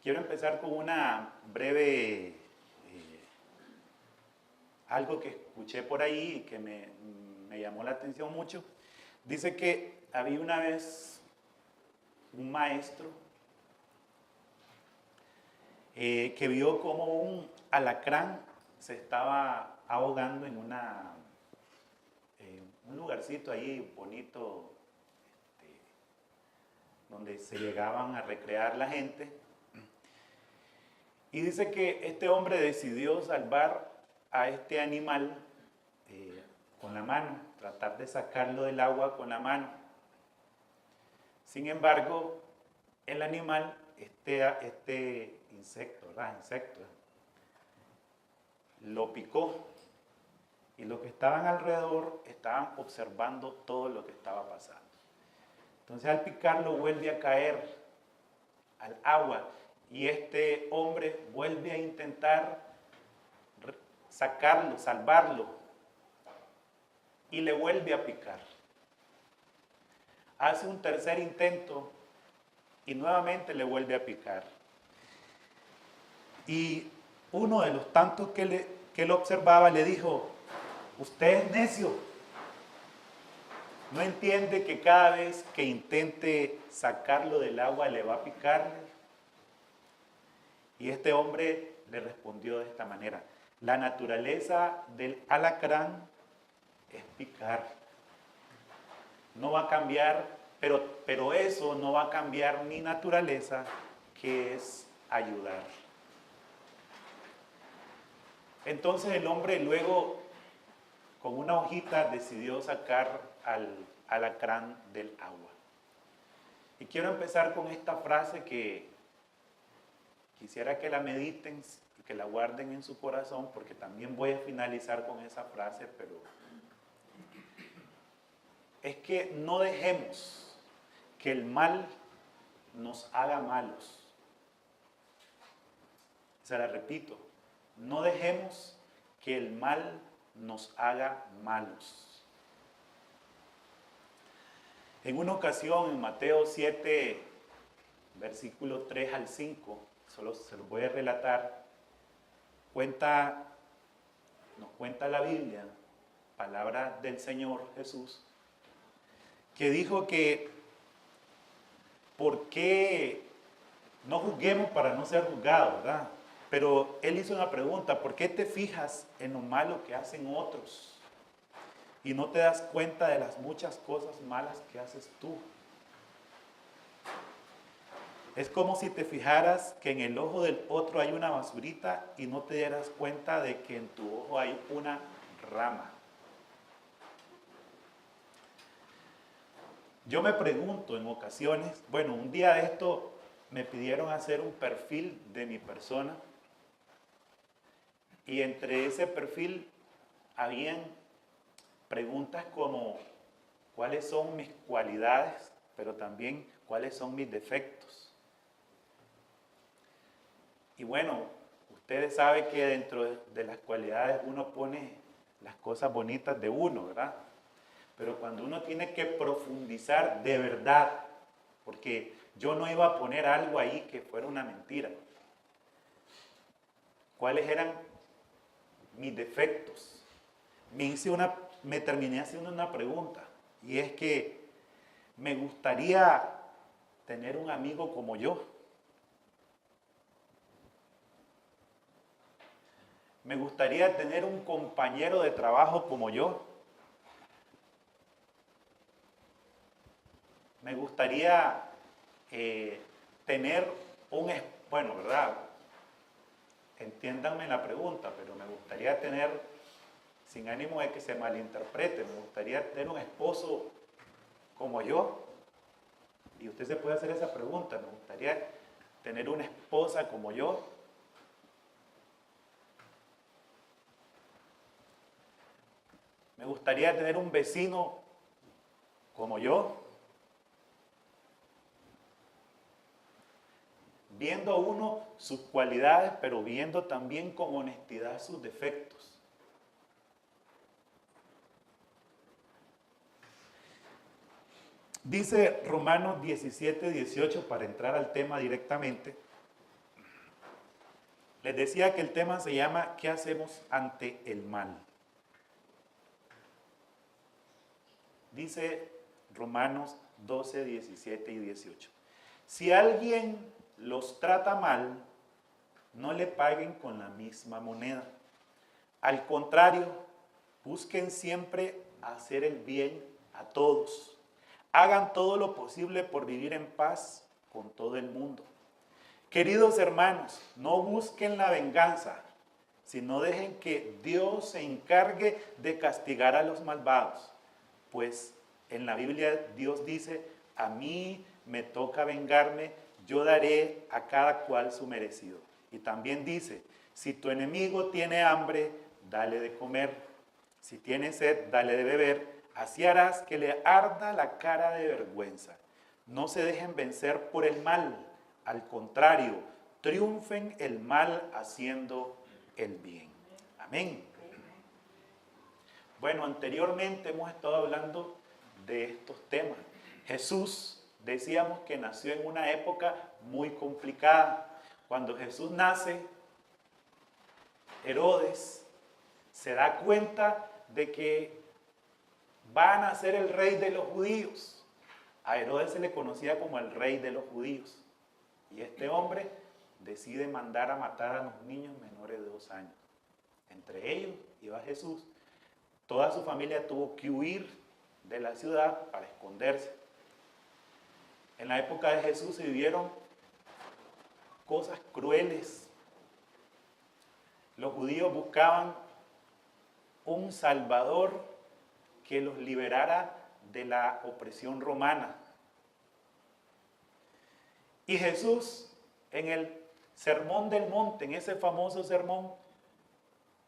Quiero empezar con una breve, algo que escuché por ahí y que me llamó la atención mucho. Dice que había una vez un maestro que vio como un alacrán se estaba ahogando en un lugarcito ahí bonito, donde se llegaban a recrear la gente. Y dice que este hombre decidió salvar a este animal con la mano, tratar de sacarlo del agua con la mano. Sin embargo, el animal, este insecto, ¿verdad? Lo picó y los que estaban alrededor estaban observando todo lo que estaba pasando. Entonces al picarlo vuelve a caer al agua y este hombre vuelve a intentar sacarlo, salvarlo y le vuelve a picar. Hace un tercer intento y nuevamente le vuelve a picar. Y uno de los tantos que lo observaba le dijo: usted es necio, no entiende que cada vez que intente sacarlo del agua le va a picar. Y este hombre le respondió de esta manera: la naturaleza del alacrán es picar. No va a cambiar, pero eso no va a cambiar mi naturaleza, que es ayudar. Entonces el hombre luego, con una hojita, decidió sacar al alacrán del agua. Y quiero empezar con esta frase que quisiera que la mediten y que la guarden en su corazón, porque también voy a finalizar con esa frase, pero es que no dejemos que el mal nos haga malos. Se la repito, no dejemos que el mal nos haga malos. En una ocasión, en Mateo 7, versículo 3 al 5, solo se los voy a relatar, nos cuenta la Biblia, palabra del Señor Jesús, que dijo que ¿por qué no juzguemos para no ser juzgados, verdad? Pero él hizo una pregunta: ¿por qué te fijas en lo malo que hacen otros y no te das cuenta de las muchas cosas malas que haces tú? Es como si te fijaras que en el ojo del otro hay una basurita y no te dieras cuenta de que en tu ojo hay una rama. Yo me pregunto en ocasiones, bueno, un día de esto me pidieron hacer un perfil de mi persona y entre ese perfil habían preguntas como cuáles son mis cualidades, pero también cuáles son mis defectos. Y bueno, ustedes saben que dentro de las cualidades uno pone las cosas bonitas de uno, ¿verdad? Pero cuando uno tiene que profundizar de verdad, porque yo no iba a poner algo ahí que fuera una mentira. ¿Cuáles eran mis defectos? Me terminé haciendo una pregunta, y es que me gustaría tener un amigo como yo. Me gustaría tener un compañero de trabajo como yo. Me gustaría tener bueno, ¿verdad? Entiéndanme la pregunta, pero me gustaría tener, sin ánimo de que se malinterprete, me gustaría tener un esposo como yo. Y usted se puede hacer esa pregunta: me gustaría tener una esposa como yo. Me gustaría tener un vecino como yo. Viendo uno sus cualidades, pero viendo también con honestidad sus defectos. Dice Romanos 17, 18, para entrar al tema directamente, Les decía que el tema se llama ¿qué hacemos ante el mal? Dice Romanos 12, 17 y 18. Si alguien los trata mal, no le paguen con la misma moneda. Al contrario, busquen siempre hacer el bien a todos. Hagan todo lo posible por vivir en paz con todo el mundo. Queridos hermanos, no busquen la venganza, sino dejen que Dios se encargue de castigar a los malvados. Pues en la Biblia Dios dice, a mí me toca vengarme, yo daré a cada cual su merecido. Y también dice, si tu enemigo tiene hambre, dale de comer. Si tiene sed, dale de beber. Así harás que le arda la cara de vergüenza. No se dejen vencer por el mal. Al contrario, triunfen el mal haciendo el bien. Amén. Bueno, anteriormente hemos estado hablando de estos temas. Jesús, decíamos que nació en una época muy complicada. Cuando Jesús nace, Herodes se da cuenta de que va a nacer el rey de los judíos. A Herodes se le conocía como el rey de los judíos. Y este hombre decide mandar a matar a los niños menores de 2 años. Entre ellos iba Jesús. Toda su familia tuvo que huir de la ciudad para esconderse. En la época de Jesús se vivieron cosas crueles. Los judíos buscaban un Salvador que los liberara de la opresión romana. Y Jesús, en el Sermón del Monte, en ese famoso sermón,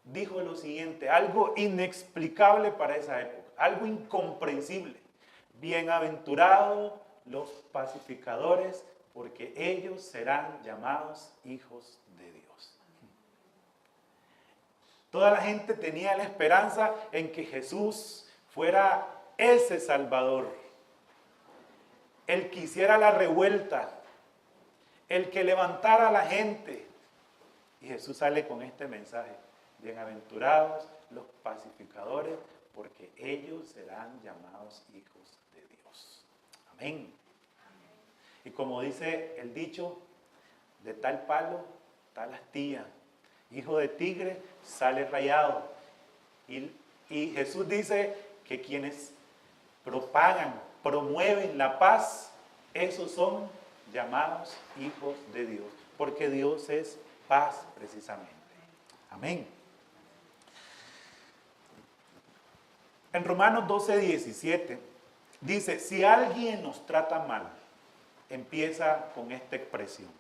dijo lo siguiente, algo inexplicable para esa época, algo incomprensible. Bienaventurados los pacificadores, porque ellos serán llamados hijos de Dios. Toda la gente tenía la esperanza en que Jesús fuera ese Salvador, el que hiciera la revuelta, el que levantara a la gente. Y Jesús sale con este mensaje, bienaventurados los pacificadores, porque ellos serán llamados hijos de Dios. Amén. Y como dice el dicho, de tal palo, tal astilla. Hijo de tigre sale rayado. Y Jesús dice que quienes propagan, promueven la paz, esos son llamados hijos de Dios. Porque Dios es paz precisamente. Amén. En Romanos 12, 17 dice, si alguien nos trata mal, empieza con esta expresión.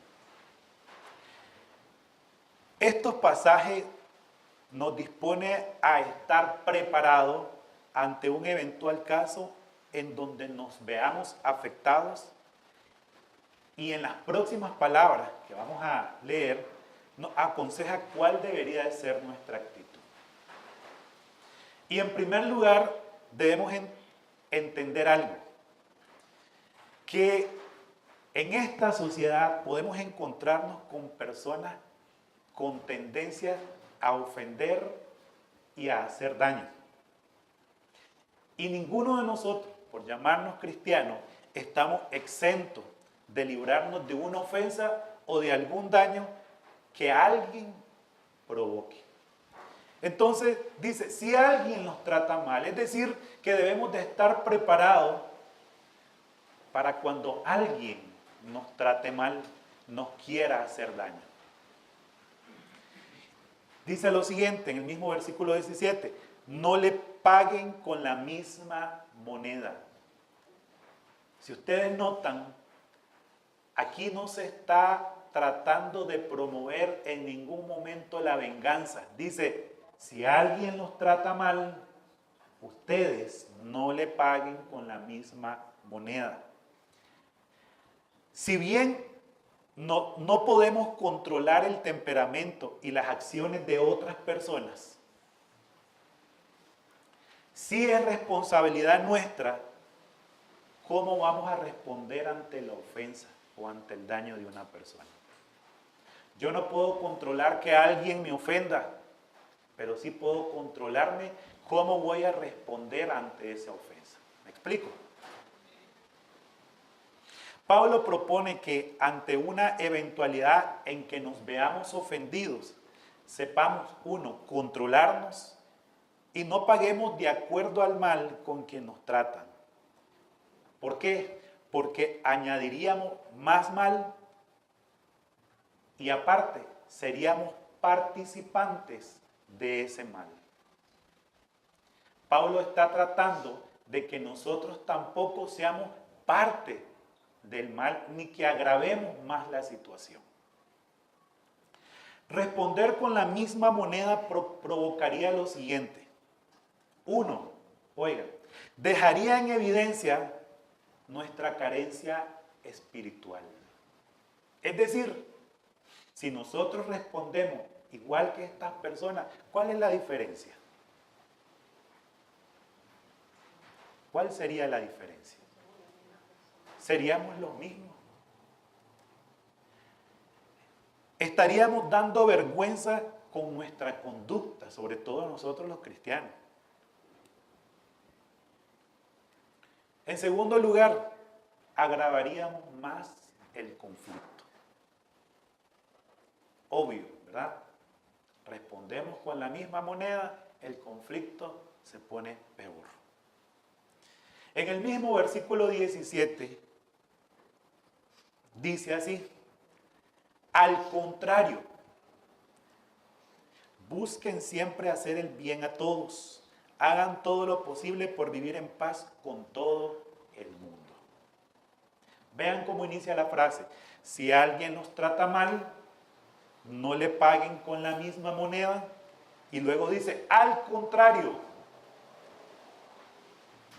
Estos pasajes nos dispone a estar preparados ante un eventual caso en donde nos veamos afectados, y en las próximas palabras que vamos a leer nos aconseja cuál debería de ser nuestra actitud. Y en primer lugar debemos entender algo, que en esta sociedad podemos encontrarnos con personas con tendencia a ofender y a hacer daño. Y ninguno de nosotros, por llamarnos cristianos, estamos exentos de librarnos de una ofensa o de algún daño que alguien provoque. Entonces dice, si alguien nos trata mal, es decir, que debemos de estar preparados para cuando alguien nos trate mal, nos quiera hacer daño. Dice lo siguiente en el mismo versículo 17, no le paguen con la misma moneda. Si ustedes notan, aquí no se está tratando de promover en ningún momento la venganza. Dice, si alguien los trata mal, ustedes no le paguen con la misma moneda. Si bien no podemos controlar el temperamento y las acciones de otras personas, sí es responsabilidad nuestra cómo vamos a responder ante la ofensa o ante el daño de una persona. Yo no puedo controlar que alguien me ofenda, pero sí puedo controlarme cómo voy a responder ante esa ofensa. ¿Me explico? Pablo propone que ante una eventualidad en que nos veamos ofendidos, sepamos, uno, controlarnos y no paguemos de acuerdo al mal con quien nos tratan. ¿Por qué? Porque añadiríamos más mal y aparte seríamos participantes de ese mal. Pablo está tratando de que nosotros tampoco seamos parte del mal ni que agravemos más la situación. Responder con la misma moneda provocaría lo siguiente. Uno, oiga, dejaría en evidencia nuestra carencia espiritual. Es decir, si nosotros respondemos igual que estas personas, ¿cuál es la diferencia? ¿Cuál sería la diferencia? Seríamos los mismos. Estaríamos dando vergüenza con nuestra conducta, sobre todo nosotros los cristianos. En segundo lugar, agravaríamos más el conflicto. Obvio, ¿verdad? Respondemos con la misma moneda, el conflicto se pone peor. En el mismo versículo 17, dice así: al contrario, busquen siempre hacer el bien a todos, hagan todo lo posible por vivir en paz con todo el mundo. Vean cómo inicia la frase: si alguien nos trata mal, no le paguen con la misma moneda. Y luego dice, al contrario,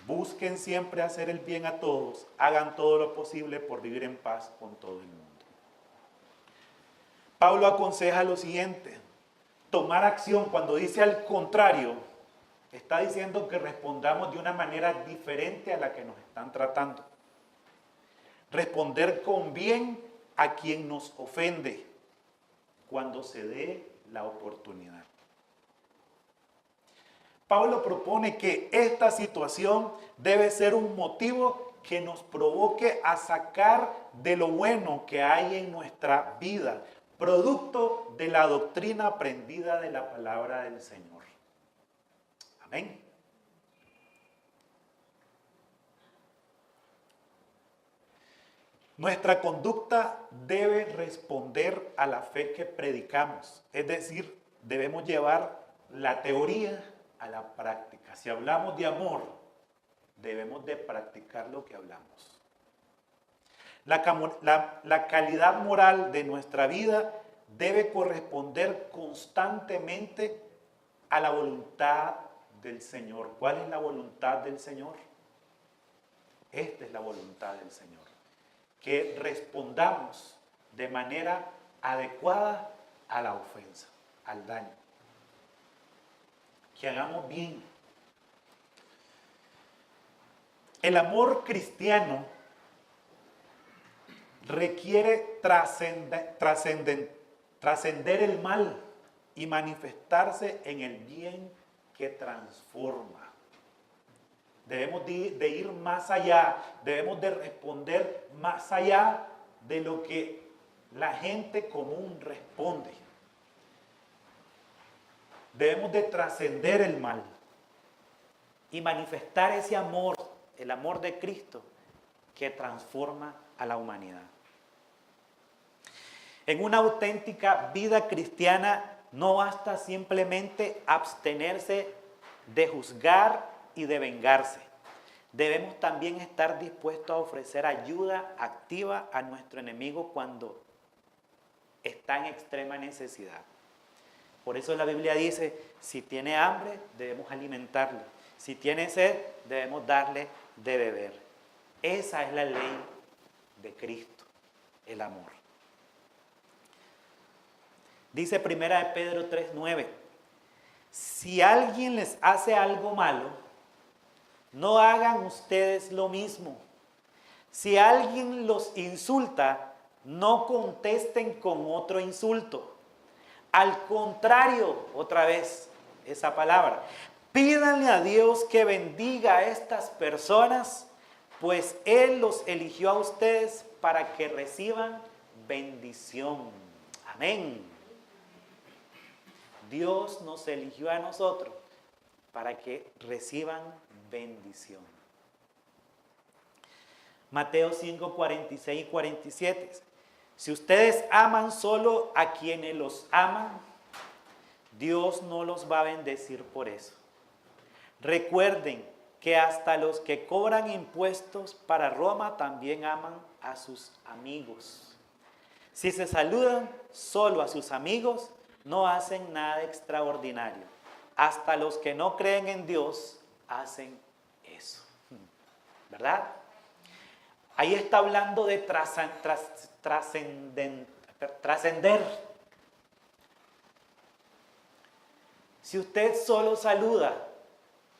busquen siempre hacer el bien a todos, hagan todo lo posible por vivir en paz con todo el mundo. Pablo aconseja lo siguiente: tomar acción. Cuando dice al contrario, está diciendo que respondamos de una manera diferente a la que nos están tratando. Responder con bien a quien nos ofende cuando se dé la oportunidad. Pablo propone que esta situación debe ser un motivo que nos provoque a sacar de lo bueno que hay en nuestra vida, producto de la doctrina aprendida de la palabra del Señor. Amén. Nuestra conducta debe responder a la fe que predicamos, es decir, debemos llevar la teoría a la práctica. Si hablamos de amor, debemos de practicar lo que hablamos. La calidad moral de nuestra vida debe corresponder constantemente a la voluntad del Señor. ¿Cuál es la voluntad del Señor? Esta es la voluntad del Señor. Que respondamos de manera adecuada a la ofensa, al daño. Que hagamos bien. El amor cristiano requiere trascender el mal y manifestarse en el bien que transforma. Debemos de ir más allá, debemos de responder más allá de lo que la gente común responde. Debemos de trascender el mal y manifestar ese amor, el amor de Cristo que transforma a la humanidad. En una auténtica vida cristiana no basta simplemente abstenerse de juzgar y de vengarse. Debemos también estar dispuestos a ofrecer ayuda activa a nuestro enemigo cuando está en extrema necesidad. Por eso la Biblia dice, si tiene hambre, debemos alimentarle. Si tiene sed, debemos darle de beber. Esa es la ley de Cristo, el amor. Dice 1 Pedro 3:9, si alguien les hace algo malo, no hagan ustedes lo mismo. Si alguien los insulta, no contesten con otro insulto. Al contrario, otra vez esa palabra, pídanle a Dios que bendiga a estas personas, pues Él los eligió a ustedes para que reciban bendición. Amén. Dios nos eligió a nosotros para que reciban bendición. Mateo 5, 46 y 47. Si ustedes aman solo a quienes los aman, Dios no los va a bendecir por eso. Recuerden que hasta los que cobran impuestos para Roma también aman a sus amigos. Si se saludan solo a sus amigos, no hacen nada extraordinario. Hasta los que no creen en Dios hacen eso. ¿Verdad? Ahí está hablando de trascender. Si usted solo saluda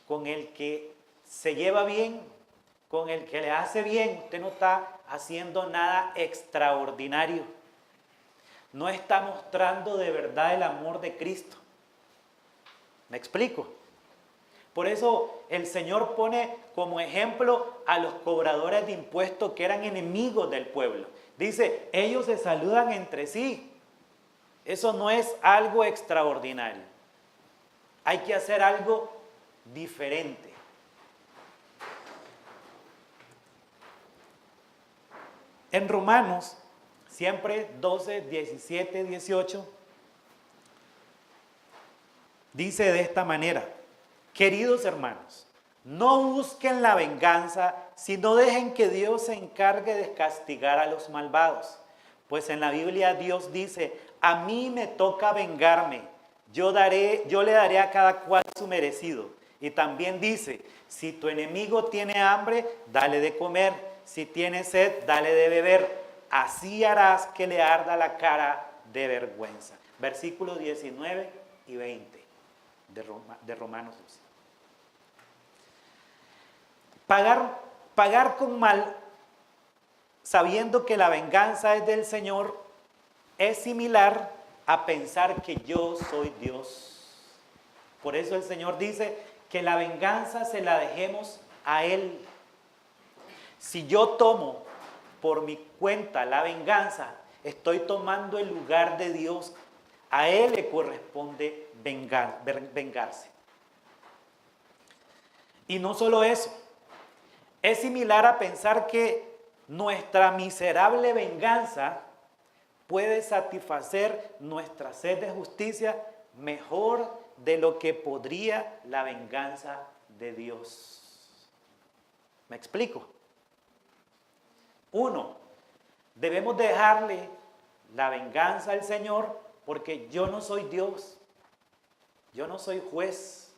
con el que se lleva bien, con el que le hace bien, usted no está haciendo nada extraordinario. No está mostrando de verdad el amor de Cristo. ¿Me explico? Por eso el Señor pone como ejemplo a los cobradores de impuestos que eran enemigos del pueblo. Dice, ellos se saludan entre sí. Eso no es algo extraordinario. Hay que hacer algo diferente. En Romanos, siempre 12, 17, 18, dice de esta manera: queridos hermanos, no busquen la venganza, sino dejen que Dios se encargue de castigar a los malvados. Pues en la Biblia Dios dice, a mí me toca vengarme, yo le daré a cada cual su merecido. Y también dice, si tu enemigo tiene hambre, dale de comer, si tiene sed, dale de beber, así harás que le arda la cara de vergüenza. Versículos 19 y 20 de Romanos 12. Pagar con mal, sabiendo que la venganza es del Señor, es similar a pensar que yo soy Dios. Por eso el Señor dice que la venganza se la dejemos a Él. Si yo tomo por mi cuenta la venganza, estoy tomando el lugar de Dios. A Él le corresponde vengarse. Y no solo eso, es similar a pensar que nuestra miserable venganza puede satisfacer nuestra sed de justicia mejor de lo que podría la venganza de Dios. ¿Me explico? Uno, debemos dejarle la venganza al Señor porque yo no soy Dios, yo no soy juez.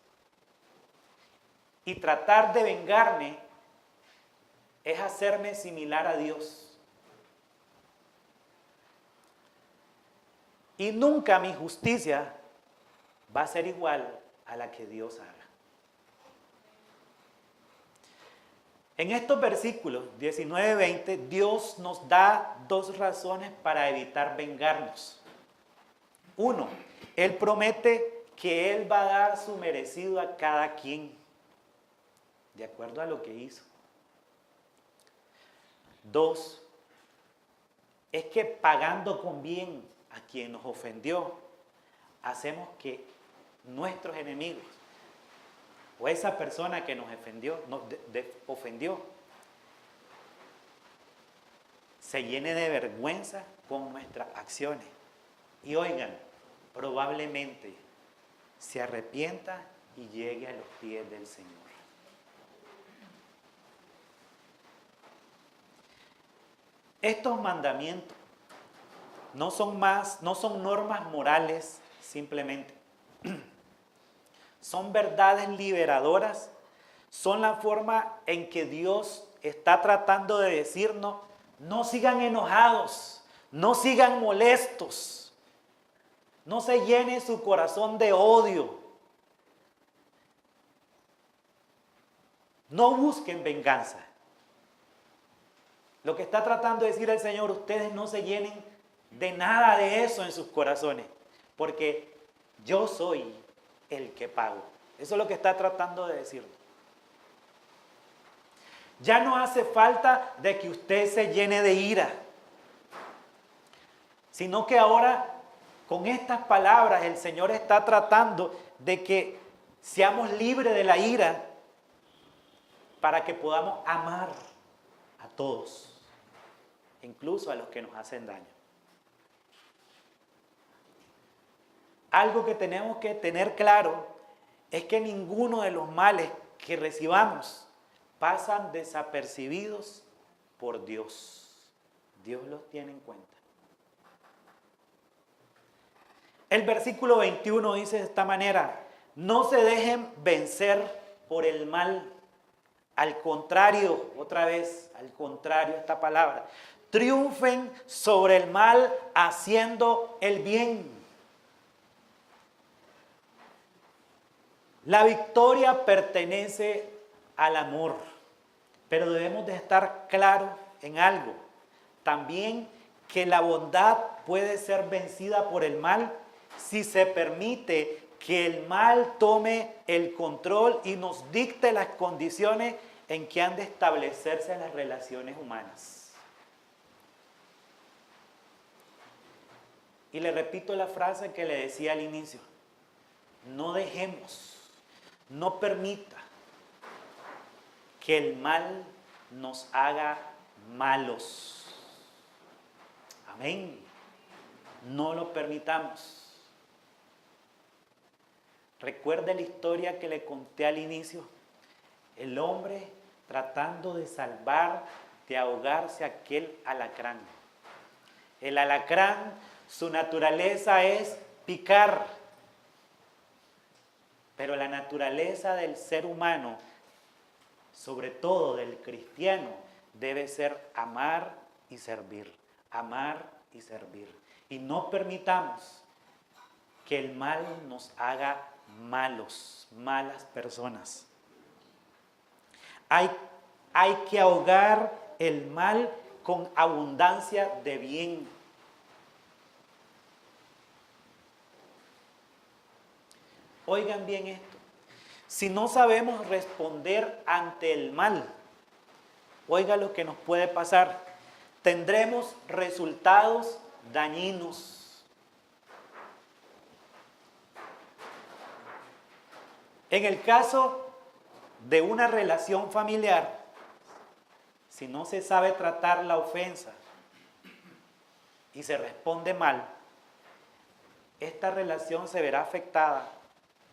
Y tratar de vengarme es hacerme similar a Dios. Y nunca mi justicia va a ser igual a la que Dios haga. En estos versículos 19 y 20, Dios nos da dos razones para evitar vengarnos. Uno, Él promete que Él va a dar su merecido a cada quien, de acuerdo a lo que hizo. Dos, es que pagando con bien a quien nos ofendió, hacemos que nuestros enemigos o esa persona que nos ofendió se llene de vergüenza con nuestras acciones. Y oigan, probablemente se arrepienta y llegue a los pies del Señor. Estos mandamientos no son normas morales simplemente. Son verdades liberadoras, son la forma en que Dios está tratando de decirnos, no sigan enojados, no sigan molestos, no se llene su corazón de odio, no busquen venganza. Lo que está tratando de decir el Señor, ustedes no se llenen de nada de eso en sus corazones, porque yo soy el que pago. Eso es lo que está tratando de decir. Ya no hace falta de que usted se llene de ira, sino que ahora con estas palabras el Señor está tratando de que seamos libres de la ira para que podamos amar a todos, incluso a los que nos hacen daño. Algo que tenemos que tener claro es que ninguno de los males que recibamos pasan desapercibidos por Dios. Dios los tiene en cuenta. El versículo 21 dice de esta manera: no se dejen vencer por el mal. Al contrario, otra vez, al contrario esta palabra, triunfen sobre el mal haciendo el bien. La victoria pertenece al amor, pero debemos de estar claros en algo. También que la bondad puede ser vencida por el mal si se permite que el mal tome el control y nos dicte las condiciones en que han de establecerse las relaciones humanas. Y le repito la frase que le decía al inicio: no dejemos, no permita que el mal nos haga malos. Amén. No lo permitamos. Recuerde la historia que le conté al inicio. El hombre tratando de salvar, de ahogarse aquel alacrán. El alacrán, su naturaleza es picar. Pero la naturaleza del ser humano, sobre todo del cristiano, debe ser amar y servir. Amar y servir. Y no permitamos que el mal nos haga malos, malas personas. Hay que ahogar el mal con abundancia de bien. Oigan bien esto. Si no sabemos responder ante el mal, oiga lo que nos puede pasar. Tendremos resultados dañinos. En el caso de una relación familiar, si no se sabe tratar la ofensa y se responde mal, esta relación se verá afectada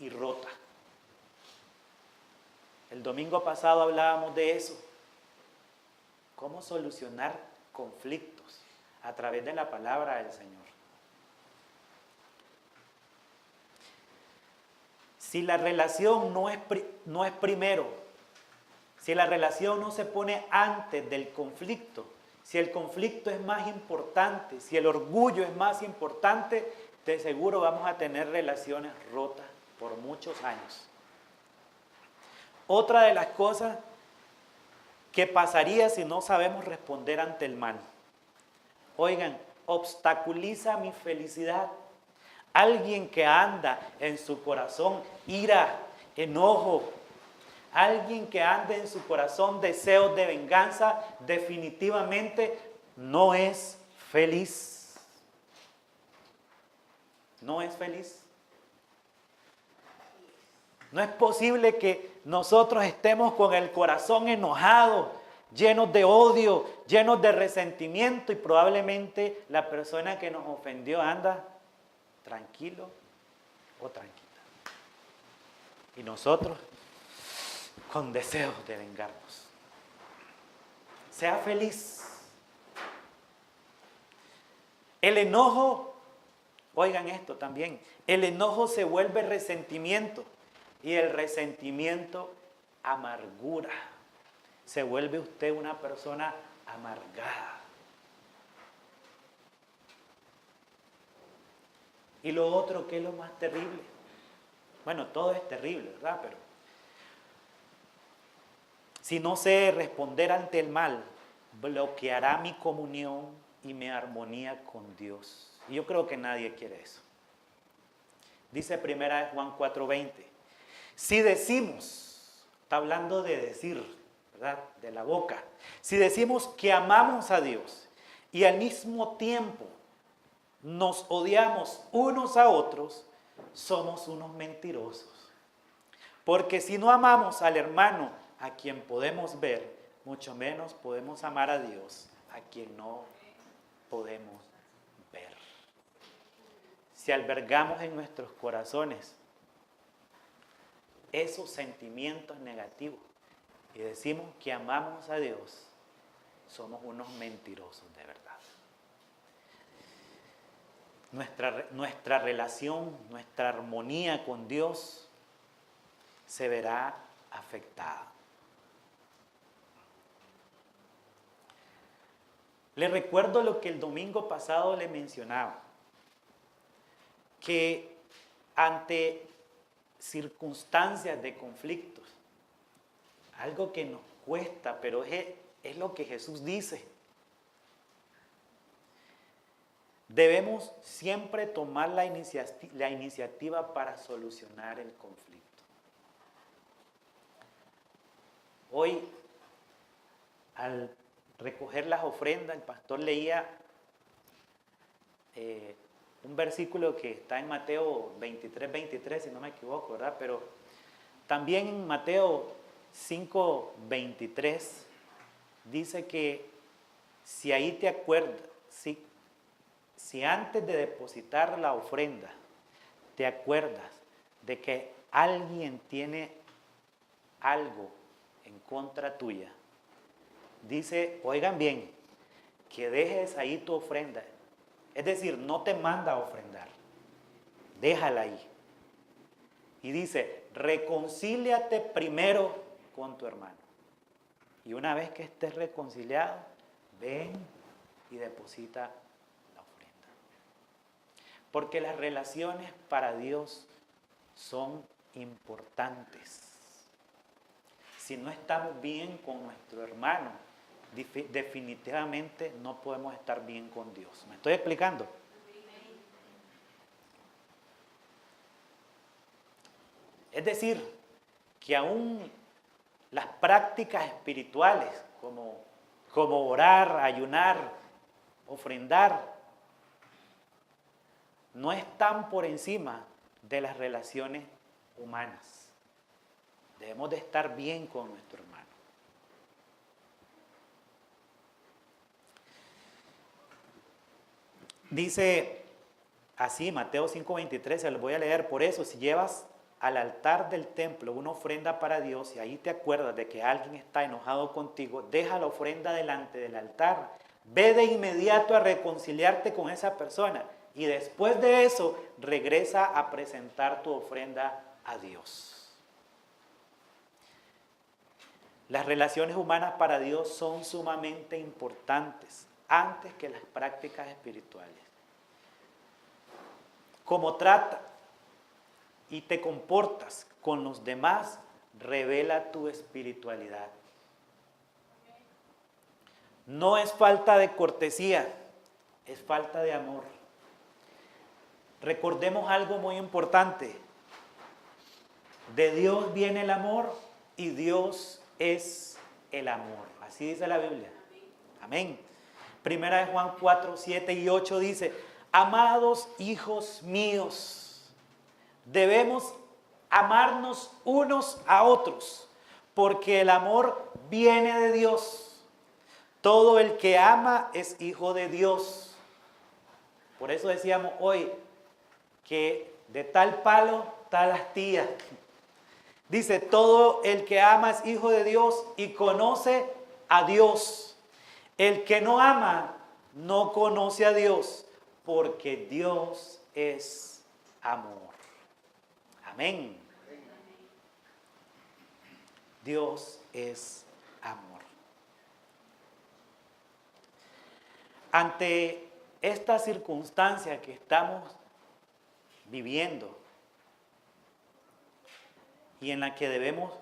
y rota. El domingo pasado hablábamos de eso. Cómo solucionar conflictos a través de la palabra del Señor. Si la relación no es primero, si la relación no se pone antes del conflicto, si el conflicto es más importante, si el orgullo es más importante, de seguro vamos a tener relaciones rotas por muchos años. Otra de las cosas que pasaría si no sabemos responder ante el mal. Oigan, obstaculiza mi felicidad. Alguien que anda en su corazón ira, enojo, alguien que anda en su corazón deseos de venganza, definitivamente no es feliz. No es feliz. No es posible que nosotros estemos con el corazón enojado, llenos de odio, llenos de resentimiento, y probablemente la persona que nos ofendió anda tranquilo o tranquila. Y nosotros con deseos de vengarnos. Sea feliz. El enojo, oigan esto también, el enojo se vuelve resentimiento y el resentimiento amargura. Se vuelve usted una persona amargada. Y lo otro, ¿qué es lo más terrible? Bueno, todo es terrible, ¿verdad? Pero si no sé responder ante el mal, bloqueará mi comunión y mi armonía con Dios. Y yo creo que nadie quiere eso. Dice 1 Juan 4:20. Si decimos, está hablando de decir, ¿verdad? De la boca. Si decimos que amamos a Dios y al mismo tiempo nos odiamos unos a otros, somos unos mentirosos. Porque si no amamos al hermano a quien podemos ver, mucho menos podemos amar a Dios a quien no podemos ver. Si albergamos en nuestros corazones esos sentimientos negativos y decimos que amamos a Dios, somos unos mentirosos de verdad. Nuestra relación, nuestra armonía con Dios se verá afectada. Le recuerdo lo que el domingo pasado le mencionaba, que ante circunstancias de conflictos, algo que nos cuesta, pero es lo que Jesús dice, debemos siempre tomar la iniciativa para solucionar el conflicto. Hoy, al recoger las ofrendas, el pastor leía un versículo que está en Mateo 23, si no me equivoco, ¿verdad? Pero también en Mateo 5:23 dice que si ahí te acuerdas, si antes de depositar la ofrenda te acuerdas de que alguien tiene algo en contra tuya, dice, oigan bien, que dejes ahí tu ofrenda. Es decir, no te manda a ofrendar, déjala ahí. Y dice, reconcíliate primero con tu hermano. Y una vez que estés reconciliado, ven y deposita la ofrenda. Porque las relaciones para Dios son importantes. Si no estamos bien con nuestro hermano, definitivamente no podemos estar bien con Dios. ¿Me estoy explicando? Es decir, que aún las prácticas espirituales como orar, ayunar, ofrendar, no están por encima de las relaciones humanas. Debemos de estar bien con nuestro hermano. Dice así, Mateo 5:23, se los voy a leer. Por eso, si llevas al altar del templo una ofrenda para Dios y ahí te acuerdas de que alguien está enojado contigo, deja la ofrenda delante del altar. Ve de inmediato a reconciliarte con esa persona y después de eso regresa a presentar tu ofrenda a Dios. Las relaciones humanas para Dios son sumamente importantes, antes que las prácticas espirituales. Como trata y te comportas con los demás, revela tu espiritualidad. No es falta de cortesía, es falta de amor. Recordemos algo muy importante. De Dios viene el amor y Dios es el amor. Así dice la Biblia. Amén. Primera de Juan 4:7-8 dice, amados hijos míos, debemos amarnos unos a otros, porque el amor viene de Dios. Todo el que ama es hijo de Dios. Por eso decíamos hoy que de tal palo, tal astilla. Dice, todo el que ama es hijo de Dios y conoce a Dios. El que no ama no conoce a Dios, porque Dios es amor. Amén. Dios es amor. Ante esta circunstancia que estamos viviendo y en la que debemos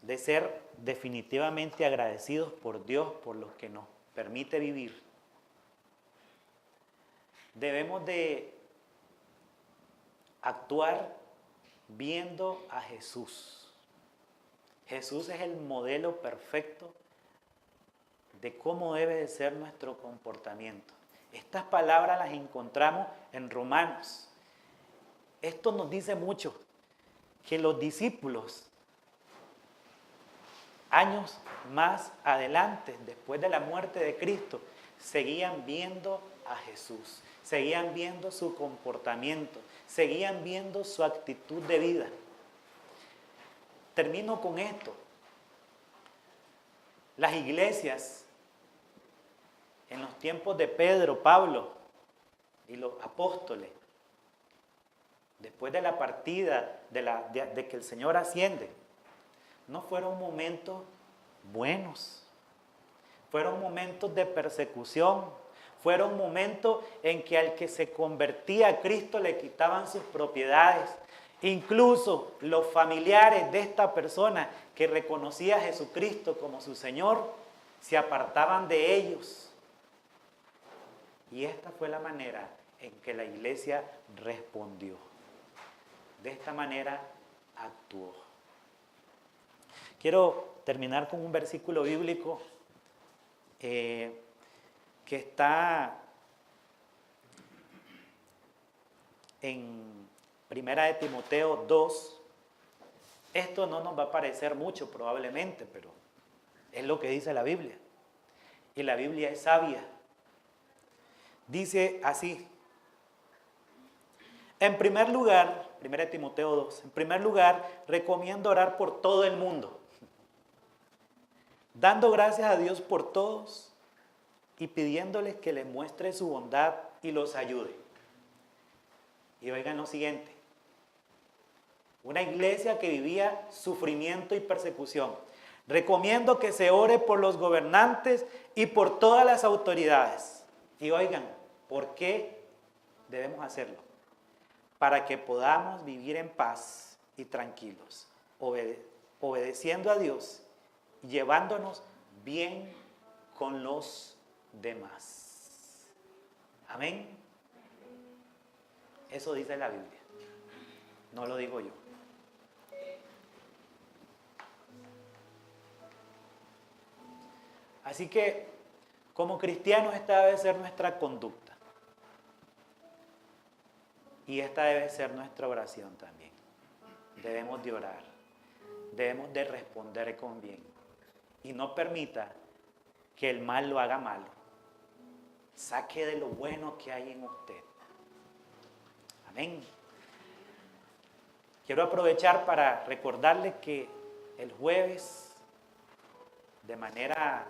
de ser definitivamente agradecidos por Dios, por lo que nos permite vivir. Debemos de actuar viendo a Jesús. Jesús es el modelo perfecto de cómo debe de ser nuestro comportamiento. Estas palabras las encontramos en Romanos. Esto nos dice mucho, que los discípulos, años más adelante, después de la muerte de Cristo, seguían viendo a Jesús, seguían viendo su comportamiento, seguían viendo su actitud de vida. Termino con esto. Las iglesias en los tiempos de Pedro, Pablo y los apóstoles, después de la partida de que el Señor asciende, no fueron momentos buenos, fueron momentos de persecución, fueron momentos en que al que se convertía a Cristo le quitaban sus propiedades. Incluso los familiares de esta persona que reconocía a Jesucristo como su Señor, se apartaban de ellos. Y esta fue la manera en que la iglesia respondió. De esta manera actuó. Quiero terminar con un versículo bíblico que está en Primera de Timoteo 2. Esto no nos va a parecer mucho probablemente, pero es lo que dice la Biblia. Y la Biblia es sabia. Dice así: en primer lugar, 1 Timoteo 2, en primer lugar, recomiendo orar por todo el mundo, dando gracias a Dios por todos y pidiéndoles que les muestre su bondad y los ayude. Y oigan lo siguiente: una iglesia que vivía sufrimiento y persecución. Recomiendo que se ore por los gobernantes y por todas las autoridades. Y oigan, ¿por qué debemos hacerlo? Para que podamos vivir en paz y tranquilos, obedeciendo a Dios y llevándonos bien con los demás. Amén. Eso dice la Biblia, no lo digo yo. Así que, como cristianos, esta debe ser nuestra conducta. Y esta debe ser nuestra oración también. Debemos de orar. Debemos de responder con bien. Y no permita que el mal lo haga malo. Saque de lo bueno que hay en usted. Amén. Quiero aprovechar para recordarles que el jueves, de manera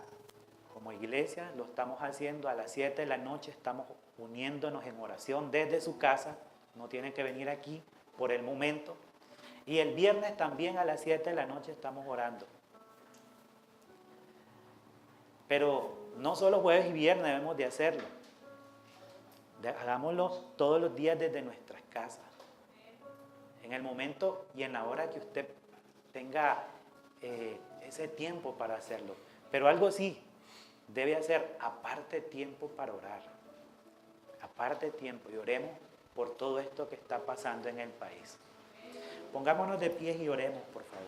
como iglesia, lo estamos haciendo a las 7 de la noche. Estamos uniéndonos en oración desde su casa. No tienen que venir aquí por el momento. Y el viernes también a las 7 de la noche estamos orando. Pero no solo jueves y viernes debemos de hacerlo. Hagámoslo todos los días desde nuestras casas. En el momento y en la hora que usted tenga ese tiempo para hacerlo. Pero algo sí, debe hacer aparte tiempo para orar. Aparte tiempo, y oremos por todo esto que está pasando en el país. Pongámonos de pie y oremos, por favor.